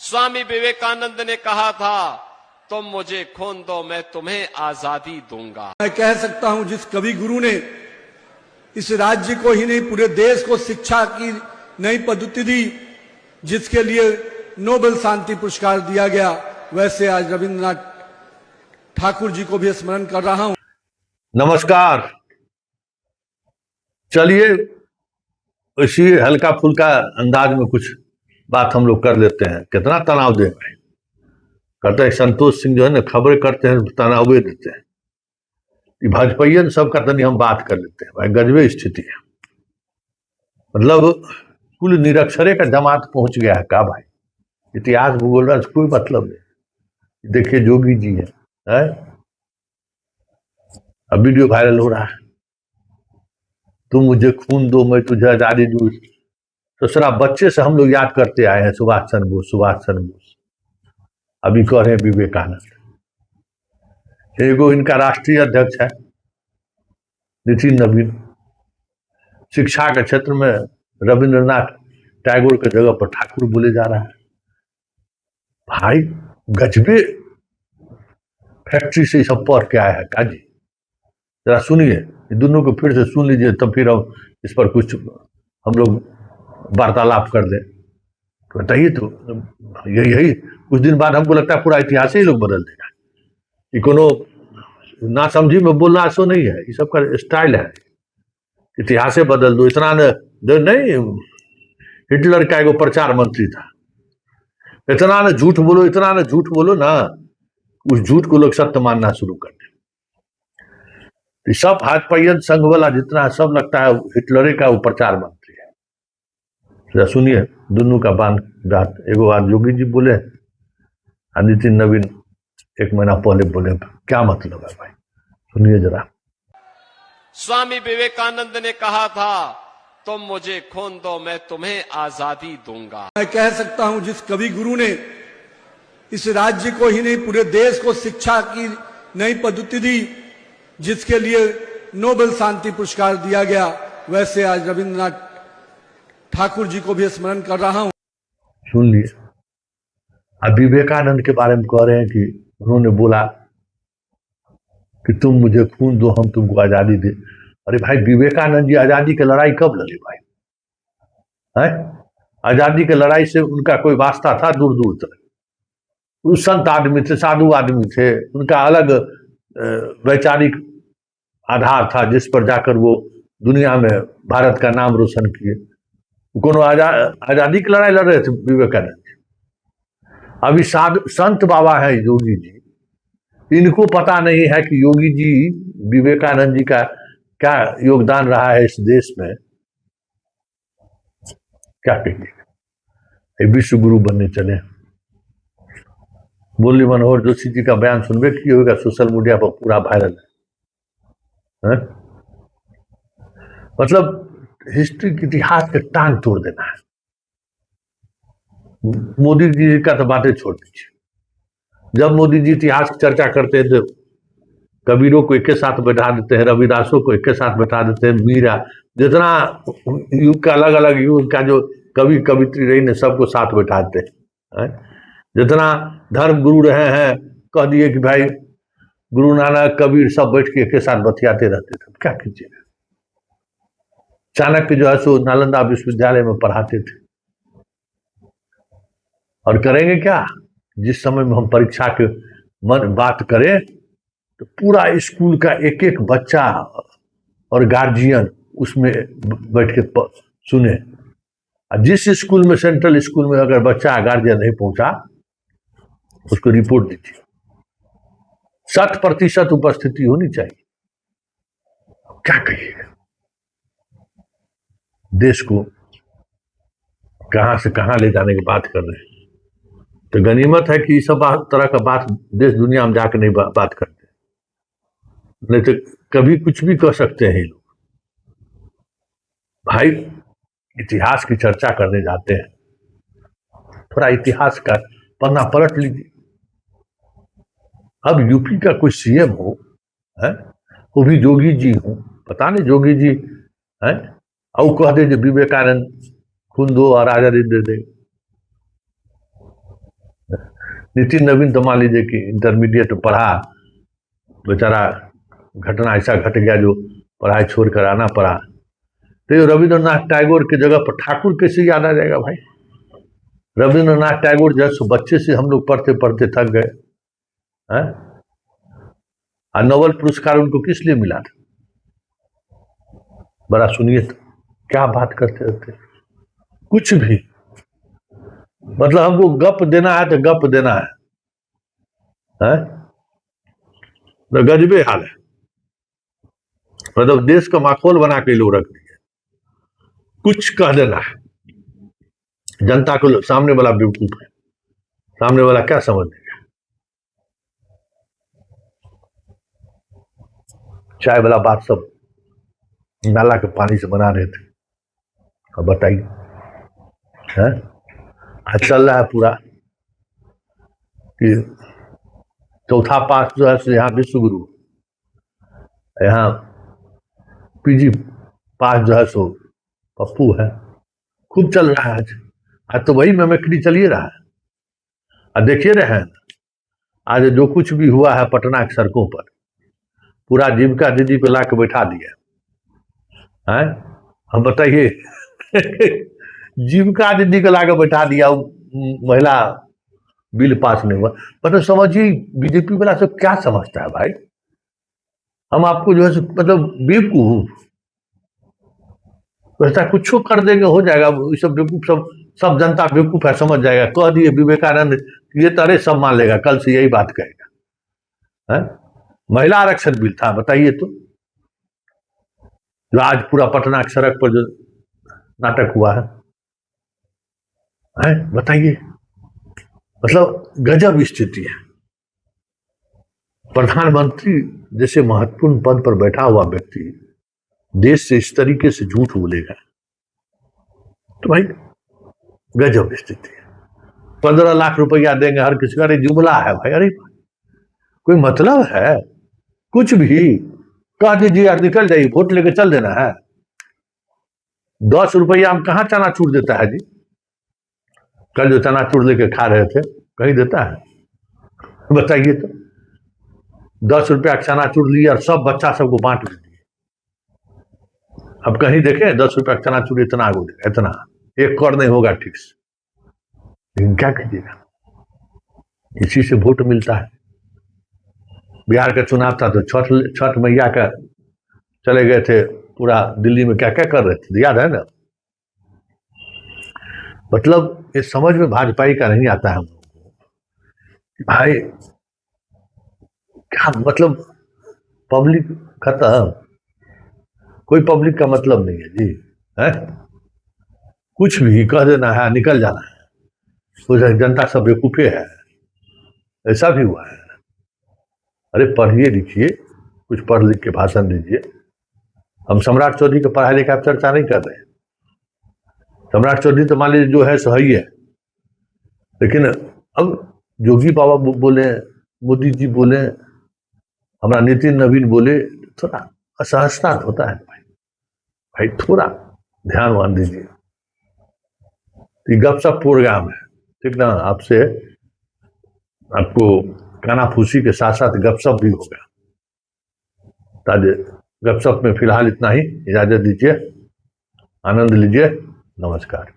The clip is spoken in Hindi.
स्वामी विवेकानंद ने कहा था, तुम मुझे खून दो, मैं तुम्हें आजादी दूंगा। मैं कह सकता हूं, जिस कवि गुरु ने इस राज्य को ही नहीं पूरे देश को शिक्षा की नई पद्धति दी, जिसके लिए नोबेल शांति पुरस्कार दिया गया, वैसे आज रविंद्रनाथ ठाकुर जी को भी स्मरण कर रहा हूं। नमस्कार। चलिए इसी हल्का फुल्का अंदाज में कुछ बात हम लोग कर लेते हैं। कितना तनाव दे रहे हैं। कहते हैं संतोष सिंह जो है ना, खबरें करते हैं तनाव देते हैं। भाजपाइयन सबका तनी हम बात कर लेते हैं। भाई गजबे स्थिति है, मतलब कुल निरक्षरे का जमात पहुंच गया है का भाई। इतिहास भूगोल का कोई मतलब नहीं। देखिए जोगी जी है? अब वीडियो वायरल हो रहा है, तुम मुझे खून दो मैं तुझे आजादी दूं। तो सरा बच्चे से हम लोग याद करते आए हैं सुभाष चंद्र बोस, सुभाष चंद्र बोस। अभी कह रहे हैं विवेकानंद। एगो इनका राष्ट्रीय अध्यक्ष है नितिन नवीन। शिक्षा के क्षेत्र में रविंद्रनाथ टैगोर के जगह पर ठाकुर बोले जा रहा है। भाई गजबे फैक्ट्री से सब पढ़ के आया है का जी। जरा सुनिए, दोनों को फिर से सुन लीजिए, तब फिर इस पर कुछ हम लोग वार्तालाप कर दें। तो बताइए, तो यही कुछ दिन बाद हमको लगता है पूरा इतिहास ही लोग बदल देगा। कि कोनो ना समझी में बोलना ऐसा नहीं है, ये सब का स्टाइल है। इतिहास बदल दो, इतना नहीं। हिटलर का एगो प्रचार मंत्री था, इतना न झूठ बोलो, इतना न झूठ बोलो ना, उस झूठ को लोग सत्य मानना शुरू कर दे। सब भाजपाइयन संघ वाला जितना है, सब लगता है हिटलर का वो प्रचार मंत्री है। सुनिए दोनों का बात। एगो आज योगी जी बोले, नितिन नवीन एक महीना पहले बोले। क्या मतलब है भाई, सुनिए जरा। स्वामी विवेकानंद ने कहा था, तुम मुझे खून दो, मैं तुम्हें आजादी दूंगा। मैं कह सकता हूं, जिस कवि गुरु ने इस राज्य को ही नहीं पूरे देश को शिक्षा की नई पद्धति दी, जिसके लिए नोबेल शांति पुरस्कार दिया गया, वैसे आज रविंद्रनाथ ठाकुर जी को भी स्मरण कर रहा हूं। सुन लिए, अब विवेकानंद के बारे में कह रहे हैं कि उन्होंने बोला कि तुम मुझे खून दो, हम तुमको आजादी दे। अरे भाई, विवेकानंद जी आजादी की लड़ाई कब लड़े भाई? है आजादी की लड़ाई से उनका कोई वास्ता था? दूर दूर तक। वो संत आदमी थे, साधु आदमी थे, उनका अलग वैचारिक आधार था, जिस पर जाकर वो दुनिया में भारत का नाम रोशन किए। कोनो आजादी की लड़ाई लड़ रहे थे विवेकानंद जी। अभी संत बाबा है योगी जी, इनको पता नहीं है कि योगी जी विवेकानंद जी का क्या योगदान रहा है इस देश में। क्या कहिए, विश्व गुरु बनने चले। मुरली मनोहर जोशी जी का बयान सुनबे किए होगा, सोशल मीडिया पर पूरा वायरल है? मतलब हिस्ट्री के इतिहास के टांग तोड़ देना है। मोदी जी का तो बातें छोड़ दीजिए। जब मोदी जी इतिहास की चर्चा करते हैं तो कबीरों को एक के साथ बैठा देते हैं, रविदासों को एक के साथ बैठा देते हैं, मीरा, जितना युग का अलग अलग युग का जो कवि कवित्री रही ने सबको साथ बैठा देते हैं। जितना धर्म गुरु रहे हैं, कह दिए कि भाई गुरु नानक कबीर सब बैठ के एक के साथ बतियाते रहते थे। क्या कीजिएगा। चाणक्य जो है सो नालंदा विश्वविद्यालय में पढ़ाते थे। और करेंगे क्या, जिस समय में हम परीक्षा के बात करें तो पूरा स्कूल का एक एक बच्चा और गार्जियन उसमें बैठ के सुने। जिस स्कूल में, सेंट्रल स्कूल में अगर बच्चा गार्जियन नहीं पहुंचा, उसको रिपोर्ट दीजिए। 60% उपस्थिति होनी चाहिए। क्या कहिएगा, देश को कहां से कहां ले जाने की बात कर रहे हैं। तो गनीमत है कि सब तरह का बात देश दुनिया में जाकर नहीं बात करते, नहीं तो कभी कुछ भी कर सकते हैं लोग। भाई इतिहास की चर्चा करने जाते हैं, थोड़ा इतिहास का पन्ना पलट लीजिए। अब यूपी का कोई सीएम हो है, वो भी जोगी जी हो, पता नहीं जोगी जी है, और कह दे विवेकानंद खून दो और आजादी दे दे। नितिन नवीन तो मान लीजिए कि इंटरमीडिएट पढ़ा, बेचारा घटना ऐसा घट गया जो पढ़ाई छोड़ कर आना पड़ा। तो ये रविंद्रनाथ टैगोर की जगह पर ठाकुर कैसे याद आ जाएगा भाई? रविंद्रनाथ टैगोर जैसे बच्चे से हम लोग पढ़ते पढ़ते थक गए हैं। और नोबेल पुरस्कार उनको किस लिए मिला था? बड़ा सुनिए तो क्या बात करते रहते, कुछ भी मतलब हमको गप देना है तो गप देना है? तो गजबे हाल है, मतलब देश का माखौल बना के लोग रख दिए। कुछ कह देना है, जनता को सामने वाला बेवकूफ है, सामने वाला क्या समझ लेगा। चाय वाला बात सब नाला के पानी से बना रहे थे। अब बताइए, आज चल रहा है पूरा कि चौथा पास जो है यहाँ विश्व गुरु, यहाँ पीजी पास जो है सो पप्पू है। खूब चल रहा है आज तो वही मेमेक्री चलिए रहा है। और देखिए रहे हैं आज जो कुछ भी हुआ है पटना की सड़कों पर, पूरा जीविका दीदी पे ला के बैठा दिया है। हम बताइए जीविका दीदी को ला के बैठा दिया, महिला बिल पास नहीं हुआ। मतलब समझिए बीजेपी वाला सब क्या समझता है भाई? हम आपको जो है मतलब बेवकूफ, वैसा कुछ कर देंगे हो जाएगा। सब बेवकूफ, सब जनता बेवकूफ है, समझ जाएगा। कह दिए विवेकानंद, ये तरह सब मान लेगा, कल से यही बात कहेगा है? महिला आरक्षण बिल था, बताइए तो, जो आज पूरा पटना की सड़क पर जो नाटक हुआ है बताइए। मतलब गजब स्थिति है। प्रधानमंत्री जैसे महत्वपूर्ण पद पर बैठा हुआ व्यक्ति देश से इस तरीके से झूठ बोलेगा तो भाई गजब स्थिति है। 15 लाख रुपया देंगे हर किसी का, अरे जुमला है भाई। अरे कोई मतलब है? कुछ भी कह दीजिए यार, निकल जाइए, वोट लेके चल देना है। 10 रुपया हम कहाँ चनाचूर देता है जी? कल जो चनाचूर लेके खा रहे थे कहीं देता है? बताइए तो। 10 रुपया चनाचूर लिया और सब बच्चा सबको बांट दिए। अब कहीं देखें 10 रुपया चनाचूर इतना हो गया, इतना एक कर नहीं होगा ठीक से, लेकिन क्या कीजिएगा, इसी से वोट मिलता है। बिहार का चुनाव था तो छठ मैया का चले गए थे, पूरा दिल्ली में क्या क्या कर रहे थे, याद है ना? मतलब ये समझ में भाजपाई का नहीं आता है हम लोगों को भाई, क्या मतलब पब्लिक खत्म, कोई पब्लिक का मतलब नहीं है जी है? कुछ भी कह देना है, निकल जाना है, कुछ जनता सब बेवकूफे है, ऐसा भी हुआ है। अरे पढ़िए लिखिए, कुछ पढ़ लिख के भाषण दीजिए। हम सम्राट चौधरी के पढ़ाई लिखाई चर्चा नहीं कर रहे। सम्राट चौधरी तो मान लीजिए जो है सही है, लेकिन अब जोगी बाबा बोले, मोदी जी बोले, हमारा नितिन नवीन बोले, थोड़ा असहजता होता है भाई थोड़ा ध्यान मान दीजिए। गपशप प्रोग्राम है, ठीक ना? आपसे आपको कानाफूसी के साथ साथ गपशप भी होगा। ताजे गपशप में फिलहाल इतना ही, इजाजत दीजिए, आनंद लीजिए, नमस्कार।